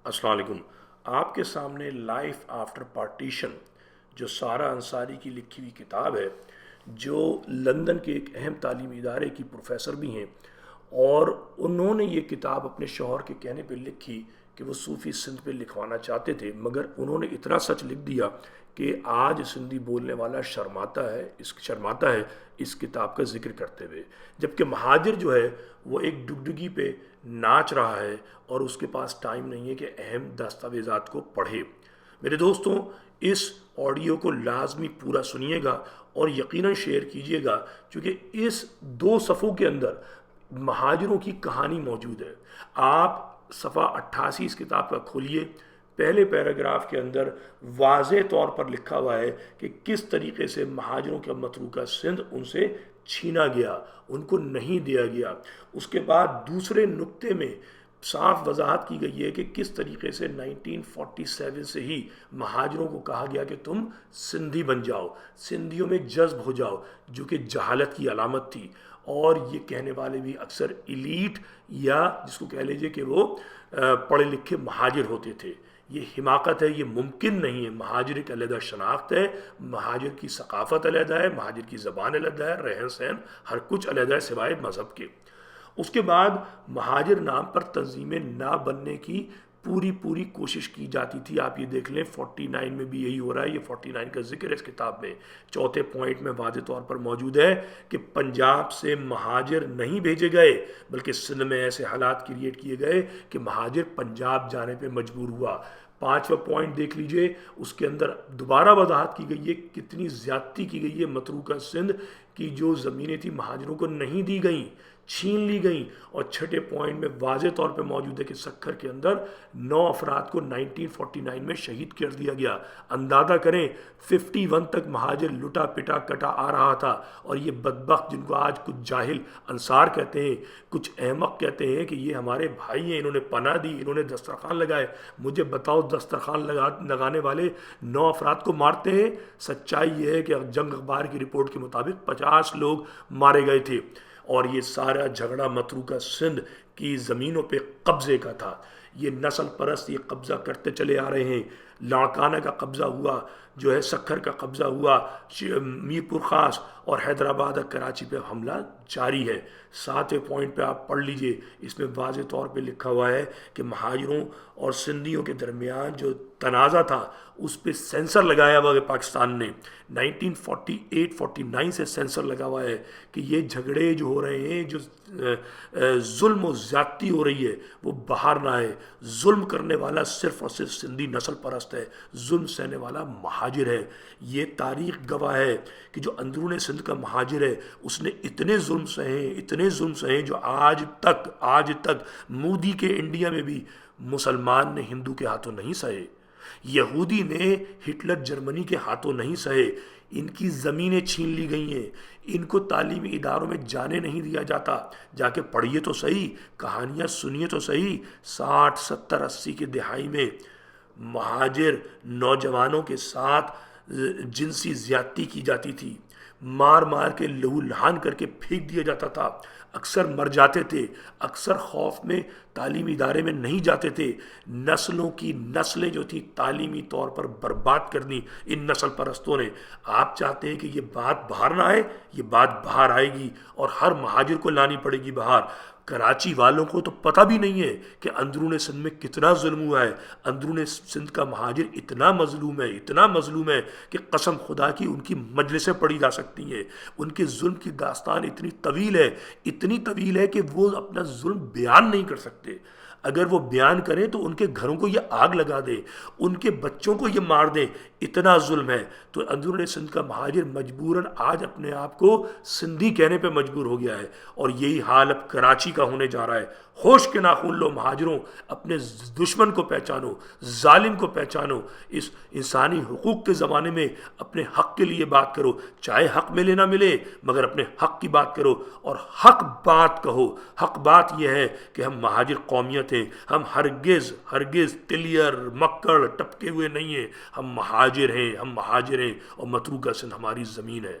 अस्सलाम वालेकुम। आपके सामने लाइफ आफ्टर पार्टीशन जो सारा अंसारी की लिखी हुई किताब है, जो लंदन के एक अहम तालीमी इदारे की प्रोफेसर भी हैं, और उन्होंने ये किताब अपने शौहर के कहने पे लिखी कि वो सूफ़ी सिंध पे लिखवाना चाहते थे, मगर उन्होंने इतना सच लिख दिया कि आज सिंधी बोलने वाला शर्माता है इस किताब का जिक्र करते हुए। जबकि महाजिर जो है वो एक डुगडुगी पे नाच रहा है और उसके पास टाइम नहीं है कि अहम दस्तावेज़ात को पढ़े। मेरे दोस्तों, इस ऑडियो को लाजमी पूरा सुनिएगा और यकीनन शेयर कीजिएगा, क्योंकि इस 2 सफ़ों के अंदर महाजिरों की कहानी मौजूद है। आप सफ़ा 88 इस किताब का खोलिए। पहले पैराग्राफ के अंदर वाज़े तौर पर लिखा हुआ है कि किस तरीके से महाजिरों का मतरूका सिंध उनसे छीना गया, उनको नहीं दिया गया। उसके बाद दूसरे नुक्ते में साफ वजाहत की गई है कि किस तरीके से 1947 से ही महाजिरों को कहा गया कि तुम सिंधी बन जाओ, सिंधियों में जज्ब हो जाओ, जो कि जहालत की अलामत थी। और ये कहने वाले भी अक्सर इलीट या जिसको कह लीजिए कि वो पढ़े लिखे महाजिर होते थे। ये हिमाकत है, ये मुमकिन नहीं है। महाजिर एक अलग शनाख्त है, महाजिर की सकाफ़त अलग है, महाजिर की ज़बान अलग है, रहन सहन हर कुछ अलग है सिवाय मज़हब के। उसके बाद महाजिर नाम पर तंजीमें ना बनने की पूरी कोशिश की जाती थी। आप ये देख लें, 49 में भी यही हो रहा है। ये 49 का जिक्र है इस किताब में। चौथे पॉइंट में वाज़े तौर पर मौजूद है कि पंजाब से महाजिर नहीं भेजे गए, बल्कि सिंध में ऐसे हालात क्रिएट किए गए कि महाजिर पंजाब जाने पे मजबूर हुआ। 5वां पॉइंट देख लीजिए, उसके अंदर दोबारा वजाहत की गई है कितनी ज़्यादती की गई है मतरूका सिंध की। जो ज़मीनें थी महाजिरों को नहीं दी गई, छीन ली गई। और छठे पॉइंट में वाज़े तौर पे मौजूद है कि सक्खर के अंदर 9 अफराद को 1949 में शहीद कर दिया गया। अंदाज़ा करें, 51 तक महाजिर लुटा पिटा कटा आ रहा था। और ये बदबख्त जिनको आज कुछ जाहिल अंसार कहते हैं, कुछ अहमक कहते हैं कि ये हमारे भाई हैं, इन्होंने पनाह दी, इन्होंने दस्तरखान लगाए। मुझे बताओ, दस्तरखान लगाने वाले 9 अफराद को मारते हैं। सच्चाई ये है कि जंग अखबार की रिपोर्ट के मुताबिक 50 लोग मारे गए थे। और ये सारा झगड़ा मतरूका सिंध की ज़मीनों पे कब्ज़े का था। ये नस्ल परस्त ये कब्ज़ा करते चले आ रहे हैं। लाड़काना का कब्ज़ा हुआ, जो है सक्खर का कब्ज़ा हुआ, मीरपुर ख़ास और हैदराबाद और कराची पे हमला जारी है। 7वें पॉइंट पे आप पढ़ लीजिए, इसमें वाज़े तौर पे लिखा हुआ है कि महाजिरों और सिंधियों के दरमियान जो तनाज़ा था उस पर सेंसर लगाया हुआ है पाकिस्तान ने। 1948-49 से सेंसर लगा हुआ है कि ये झगड़े जो हो रहे हैं, जो जुल्म और ज़्यादती हो रही है, वो बाहर ना आए। जुल्म करने वाला सिर्फ़ और सिर्फ सिंधी नस्ल परस्त है, जुल्म सहने वाला महाजिर है। ये तारीख़ गवाह है कि जो अंदरून सिंध का महाजिर है उसने इतने जुल्म सहे जो आज तक मोदी के इंडिया में भी मुसलमान ने हिंदू के हाथों नहीं सहे, यहूदी ने हिटलर जर्मनी के हाथों नहीं सहे। इनकी ज़मीनें छीन ली गई हैं, इनको तालीमी इदारों में जाने नहीं दिया जाता। जाके पढ़िए तो सही, कहानियाँ सुनिए तो सही। 60, 70, 80 की दिहाई में महाजिर नौजवानों के साथ जिनसी ज़्यादती की जाती थी, मार मार के लहू लहान करके फेंक दिया जाता था। अक्सर मर जाते थे, अक्सर खौफ में तालीमी इदारे में नहीं जाते थे। नस्लों की नस्लें जो थी तालीमी तौर पर बर्बाद कर दी इन नस्ल परस्तों ने। आप चाहते हैं कि ये बात बाहर ना आए, ये बात बाहर आएगी और हर महाजिर को लानी पड़ेगी बाहर। कराची वालों को तो पता भी नहीं है कि अंदरून सिंध में कितना जुल्म हुआ है। अंदरून सिंध का महाजिर इतना मजलूम है कि कसम खुदा की उनकी मजलिसें पढ़ी जा सकती हैं। उनके जुल्म की दास्तान इतनी तवील है कि वो अपना जुल्म बयान नहीं कर सकते। अगर वो बयान करें तो उनके घरों को ये आग लगा दे, उनके बच्चों को ये मार दे, इतना जुल्म है। तो अंदरून सिंध का महाजिर मजबूरन आज अपने आप को सिंधी कहने पे मजबूर हो गया है। और यही हाल अब कराची का होने जा रहा है। होश के नाखून लो महाजिरों, अपने दुश्मन को पहचानो, जालिम को पहचानो। इस इंसानी हुकूक के ज़माने में अपने हक़ के लिए बात करो, चाहे हक़ मिले ना मिले, मगर अपने हक़ की बात करो और हक़ बात कहो। हक़ बात यह है कि हम महाजिर कौमियत हैं, हम हरगिज़ तिलियर मक्कड़ टपके हुए नहीं हैं। हम महाजिर हैं और मतरूका सिंध हमारी ज़मीन है।